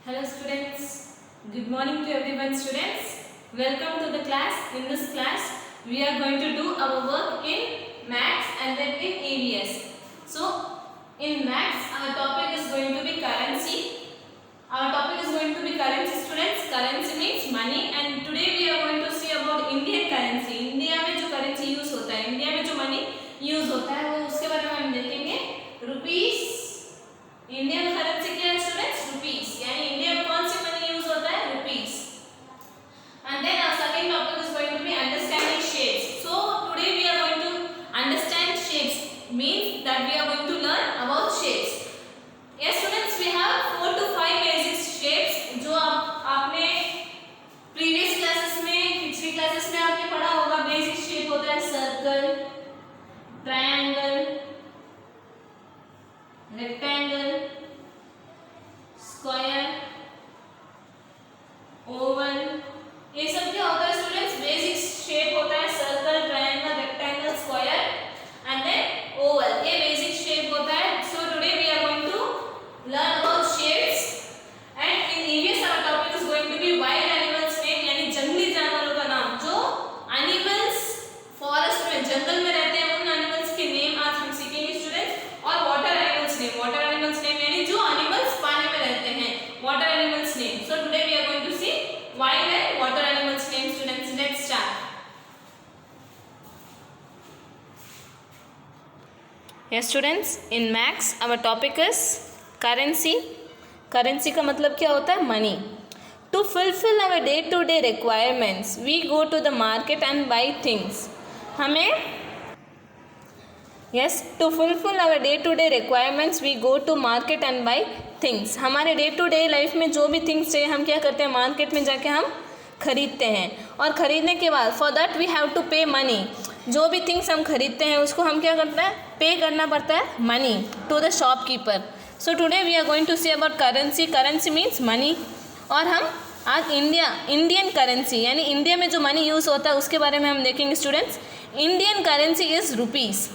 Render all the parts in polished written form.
Hello students, good morning to everyone students. Welcome to the class. In this class, we are going to do our work in Maths and then in EVS. So, in Maths, our topic is going to be currency. Our topic is going to be currency students. Currency means money and today we are going to see about Indian currency. India में जो currency use होता है, India में जो money use होता है वो उसके बारे में हम देखेंगे. रुपीस, इंडियन करेंसी क्या है स्टूडेंट्स? रुपीस. यानी इंडिया में कौन सी मनी यूज होता है? Rupees. And then our second topic is going to be understanding shapes. So today we are going to understand shapes, means that we are going to learn about shapes. Yes students, we have 4 to 5 basic shapes जो आपने previous classes में, पिछली classes में आपने पढ़ा होगा. Basic shape होता है circle, triangle, rectangle, square, Oval. ये सब क्या होता है स्टूडेंट्स? बेसिक शेप होता है. Circle, triangle, rectangle, square and then oval. ये बेसिक शेप होता है. So today we are going to learn about shapes and in EVS our topic is going to be wild animals name, यानी जंगली जानवरों का नाम. जो एनिमल्स फॉरेस्ट में, जंगल में रहते हैं, उन एनिमल्स के नेम आज हम सीखेंगे स्टूडेंट्स. और water animals name, water animals name यानी जो एनिमल्स पानी में रहते हैं, water animals name. So today we are going to see wild and water animals name students. Let's start. Yes students, in maths our topic is currency. Currency का मतलब क्या होता है? Money. To fulfill our day to day requirements we go to the market and buy things. हमें yes, to fulfill our day to day requirements we go to market and buy things. हमारे day to day life में जो भी things चाहिए हम क्या करते हैं? मार्केट में जाके हम खरीदते हैं. और ख़रीदने के बाद for that we have to pay money. जो भी थिंग्स हम खरीदते हैं उसको हम क्या करते हैं? पे करना पड़ता है money to the shopkeeper. So today we are going to see about currency. Currency means money. और हम आज इंडियन करेंसी यानी इंडिया में जो मनी यूज़ होता है उसके बारे में हम देखेंगे students. Indian currency is rupees.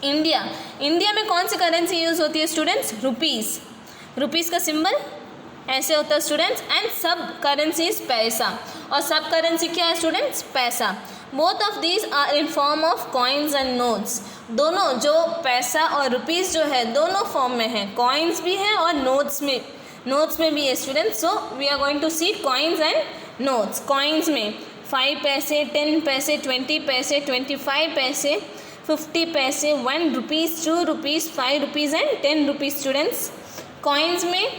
India में कौन सी करेंसी यूज़ होती है स्टूडेंट्स? रुपीज़. रुपीज़ का सिंबल ऐसे होता है students. And sub currency is paisa. और सब करेंसी क्या है स्टूडेंट्स? पैसा. Both of these are in form of coins and notes. दोनों जो पैसा और रुपीज़ जो है दोनों फॉर्म में है. कॉइन्स भी हैं और नोट्स में भी है students. So we are going to see coins and notes. Coins में 5 पैसे, 10 पैसे, 20 पैसे, 25 पैसे, 50 पैसे, 1 rupees, 2 rupees, 5 rupees and 10 rupees students. Coins में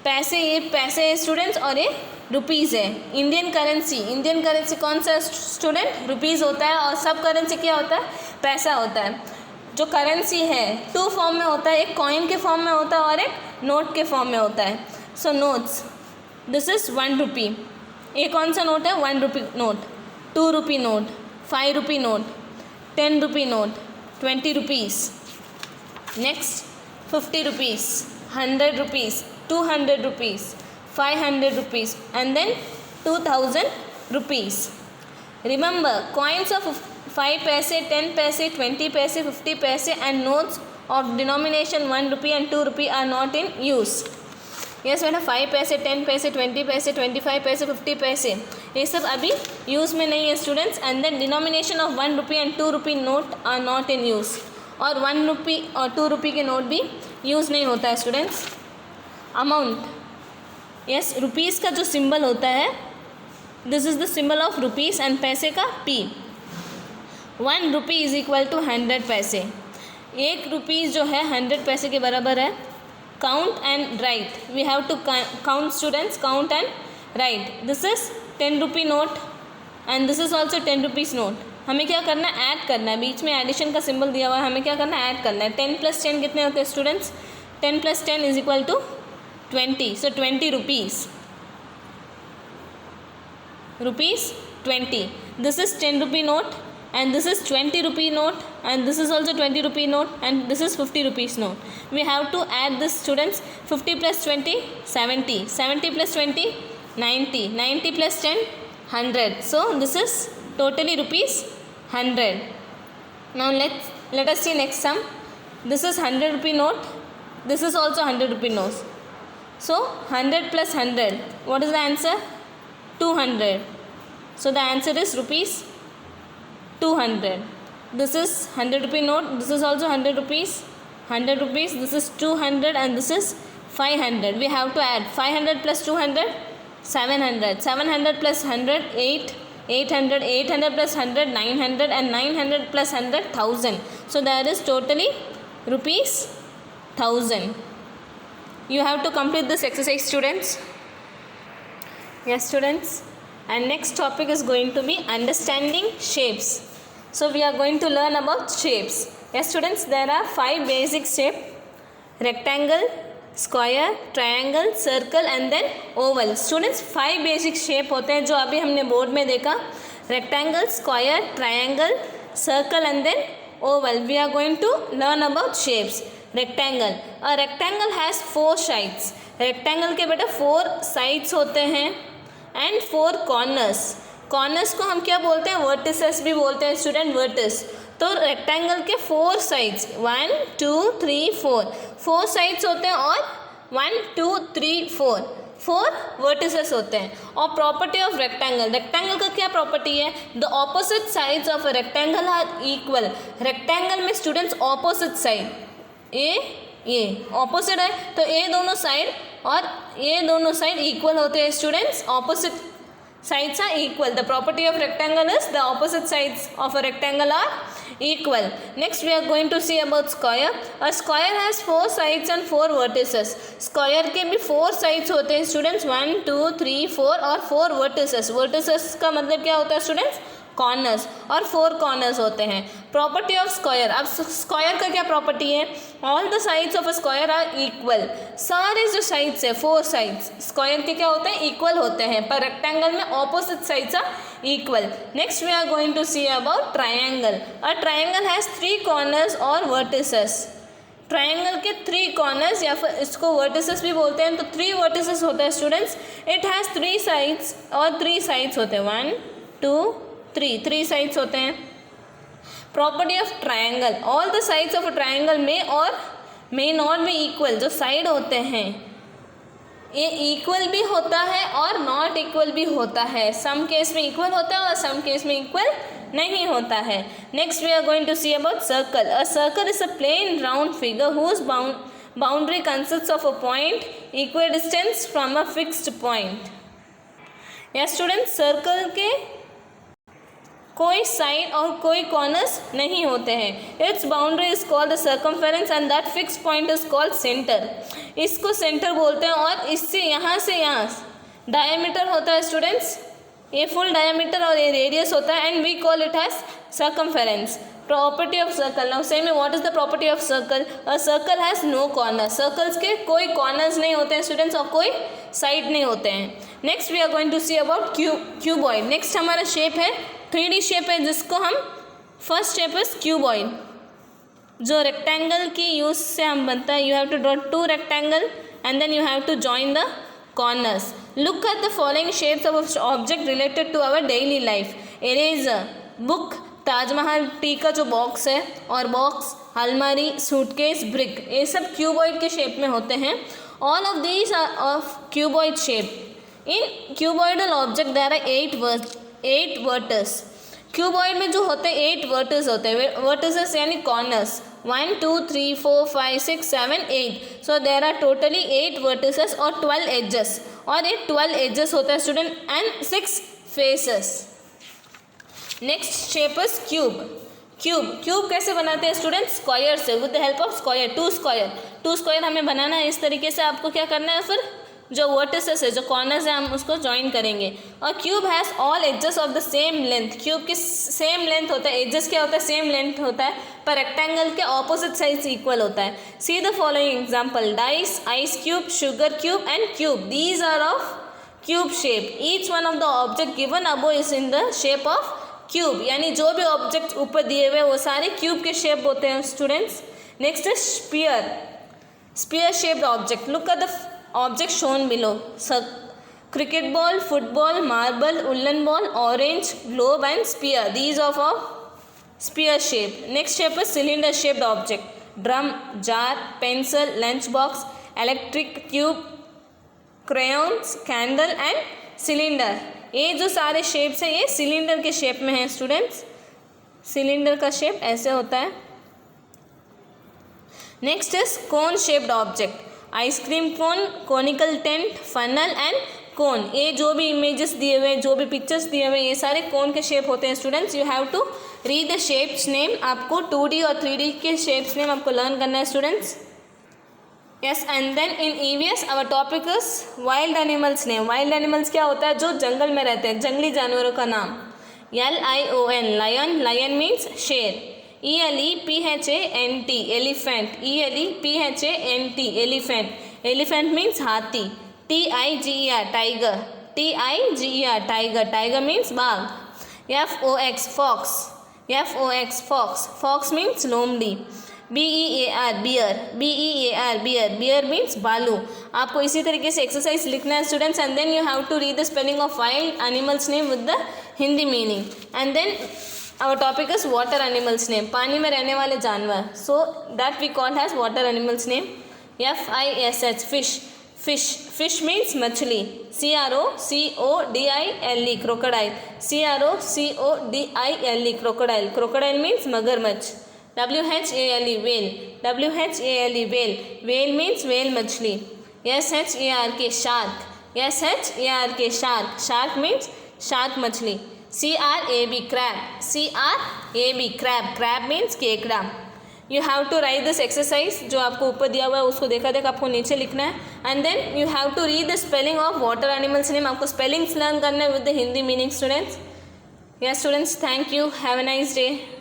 पैसे, ये पैसे है स्टूडेंट्स और ये रुपीज़ है. इंडियन करेंसी कौन सा स्टूडेंट? रुपीज़ होता है. और सब करेंसी क्या होता है? पैसा होता है. जो करेंसी है 2 फॉर्म में होता है. एक कॉइन के फॉर्म में होता है और एक नोट के फॉर्म में होता है. सो नोट्स, दिस इज़ 1 रुपी. ये कौन सा नोट है? 1 rupee note, 2 rupee note, 5 rupee note, 10 rupee note, 20 rupees. Next 50 rupees, 100 rupees, 200 rupees, 500 rupees and then 2000 rupees. Remember, coins of 5 paise, 10 paise, 20 paise, 50 paise and notes of denomination 1 rupee and 2 rupee are not in use. Yes बेटा, 5 पैसे, 10 पैसे, 20 पैसे, 25 पैसे, 50 पैसे ये सब अभी use में नहीं है students. And then denomination of 1 rupee and 2 rupee note are not in use. और 1 रुपी और 2 रुपी के नोट भी यूज़ नहीं होता है स्टूडेंट्स. अमाउंट, यस, रुपीज़ का जो सिंबल होता है this is the symbol of rupees and पैसे का P. 1 rupee is equal to 100 paise. 1 rupees जो है 100 पैसे के बराबर है. Count and write, we have to count students, count and write. This is 10 rupee note and this is also 10 rupees note. हमें क्या करना है? ऐड करना है. बीच में एडिशन का सिंबल दिया हुआ है, हमें क्या करना है? ऐड करना है. 10 + 10 कितने होते हैं students? 10 + 10 is equal to 20. So 20 rupees. 20. This is 10 rupee note and this is 20 rupee note and this is also 20 rupee note and this is 50 rupees note. We have to add this students. 50 + 20 70, 70 + 20 90, 90 + 10 100. So this is totally rupees 100. Now let us see next sum. This is 100 rupee note. This is also 100 rupee note. So 100 plus 100, what is the answer? 200. So the answer is rupees 200. This is 100 rupee note. This is also 100 rupees. 100 rupees. This is 200 and this is 500. We have to add 500 plus 200, 700. 700 plus 100, 8. 800. 800 plus 100, 900, and 900 plus 100, 1000. So there is totally rupees 1000. You have to complete this exercise, students. Yes, students. And next topic is going to be understanding shapes. So we are going to learn about shapes. Yes, students, there are 5 basic shapes: rectangle, square, triangle, circle and then oval. Students, 5 basic shape होते हैं जो अभी हमने board में देखा: rectangle, square, triangle, circle and then oval. We are going to learn about shapes. rectangle, a rectangle has 4 sides. rectangle के बेटा 4 sides होते हैं and 4 corners. corners को हम क्या बोलते हैं? vertices भी बोलते हैं स्टूडेंट, vertice. तो rectangle के 4 sides, 1 2 3 4 sides होते हैं और 1 2 3 4 vertices होते हैं. और प्रॉपर्टी ऑफ रेक्टेंगल, रेक्टेंगल का क्या प्रॉपर्टी है? The opposite sides of a rectangle are equal. Rectangle में स्टूडेंट्स ऑपोजिट साइड ये ऑपोजिट है तो ये दोनों साइड और ये दोनों साइड इक्वल होते हैं students. Opposite sides are equal. The property of rectangle is the opposite sides of a rectangle are equal. Next we are going to see about square. A square has 4 sides and 4 vertices. Square के भी 4 sides होते हैं students, 1 2 3 4 और 4 vertices. vertices का मतलब क्या होता है स्टूडेंट्स? कॉर्नर्स. और 4 कॉर्नर्स होते हैं. प्रॉपर्टी ऑफ स्क्वायर, अब स्क्वायर का क्या प्रॉपर्टी है? All the sides of a square are equal. सारे जो साइड्स है 4 साइड्स स्क्वायर के क्या होते हैं? इक्वल होते हैं. पर रेक्टेंगल में opposite sides are equal. Next we are going to see about triangle. A triangle has 3 corners और वर्टिसेस. ट्राइंगल के 3 कॉर्नर्स या फिर इसको वर्टिसेस भी बोलते हैं. तो 3 वर्टिसेस होता है स्टूडेंट्स. इट हैज़ 3 साइड्स और 3 साइड्स होते हैं, 1 2 3 साइड्स होते हैं. Property of triangle, all the sides of a triangle में और मे नॉट बी इक्वल. जो साइड होते हैं ये इक्वल भी होता है और नॉट इक्वल भी होता है. सम केस में इक्वल होता है और सम केस में इक्वल नहीं होता है. Next we are going to see about circle. A circle is a plane round figure whose boundary consists of a point equal distance from a fixed point. या student, circle के कोई side और कोई corners नहीं होते हैं. Its boundary is called the circumference and that fix point is called centre. इसको centre बोलते हैं और इससे यहाँ से यहाँ डायमीटर होता है स्टूडेंट्स. ये फुल डायमीटर और ये रेडियस होता है and we call it has circumference. Property of circle. Now same what is the property of circle? A circle has no corner. Circles के कोई कॉर्नर्स नहीं होते हैं स्टूडेंट्स और कोई साइड नहीं होते हैं. Next we are going to see about cuboid. Next हमारा शेप है 3D शेप है जिसको हम फर्स्ट शेप इज क्यूबॉइड, जो रेक्टेंगल की यूज से हम बनता है. You have to draw 2 rectangle and then you have to join the corners. Look at the following shapes of object related to our daily life. Eraser, book, Taj Mahal tea का जो box है और box, अलमारी, suitcase, brick, ये सब cuboid के shape में होते हैं. All of these are of cuboid shape. In cuboidal object there are 8 vertices. Cuboid में जो होते हैं 8 वर्टिस होते हैं. वर्टिसेस यानी corners 1 2 3 4 5 6 7 8. So there are totally 8 vertices और 12 एजेस. और ये 12 एजेस होता है student and 6 faces. Next shape is cube कैसे बनाते हैं स्टूडेंट? स्क्वायर से, with the help of square. 2 square हमें बनाना है. इस तरीके से आपको क्या करना है, फिर जो वर्टिसेस है, जो कॉर्नर्स है, हम उसको ज्वाइन करेंगे. और cube has all ages of the same length. Cube की सेम लेंथ होता है. एजेस क्या होता है? सेम लेंथ होता है. पर रेक्टेंगल के ऑपोजिट साइड्स इक्वल होता है. See the following example: dice, ice cube, sugar cube and cube. These are of cube shape. Each one of the object given above is in the shape of cube. यानी जो भी object ऊपर दिए हुए वो सारे क्यूब के shape होते हैं students. Next is sphere shaped object. Look at the objects shown below: cricket ball, football, marble, woolen ball, orange, globe and spear. These are of spear shape. Next shape is cylinder shaped object: drum, jar, pencil, lunch box, electric tube, crayons, candle and cylinder. ये जो सारे shapes हैं ये cylinder के shape में हैं students. Cylinder का shape ऐसे होता है। Next is cone shaped object, ice cream cone, conical tent, funnel and कोन। ये जो भी इमेजेस दिए हुए, जो भी पिक्चर्स दिए हुए, ये सारे कोन के शेप होते हैं students. You have to read the shapes name. आपको 2D और 3D के शेप्स नेम आपको लर्न करना है students. Yes, and then in EVS our topic is wild animals name. Wild animals क्या होता है? जो जंगल में रहते हैं, जंगली जानवरों का नाम। LION, लायन, लायन मीन्स शेर। ELEPHANT, elephant. ELEPHANT, elephant. Elephant means हाथी। TIGER, tiger. TIGER, tiger. Tiger means बाघ। FOX, fox. FOX, fox. Fox means लोमड़ी। BEAR, bear. BEAR, bear. Bear means भालू। आपको इसी तरीके से एक्सरसाइज लिखना है students, and then you have to read the spelling of wild animals name with the Hindi meaning. And then our topic is water animals name, पानी में रहने वाले जानवर। So that we call has water animals name. FISH, fish. Fish means मछली। CROCODILE, crocodile. CROCODILE, crocodile. Crocodile means मगरमच्छ। WHALE, whale. WHALE, whale. Whale means whale मछली। SHARK, shark. SHARK, shark. Shark means shark मछली। CRAB, crab. CRAB, crab. Crab means केकड़ा। You have to write this exercise, जो आपको ऊपर दिया हुआ है उसको देखा आपको नीचे लिखना है। And then you have to read the spelling of water animals name. आपको स्पेलिंग्स लर्न करना है with the Hindi meaning students. Yes students, thank you, have a nice day.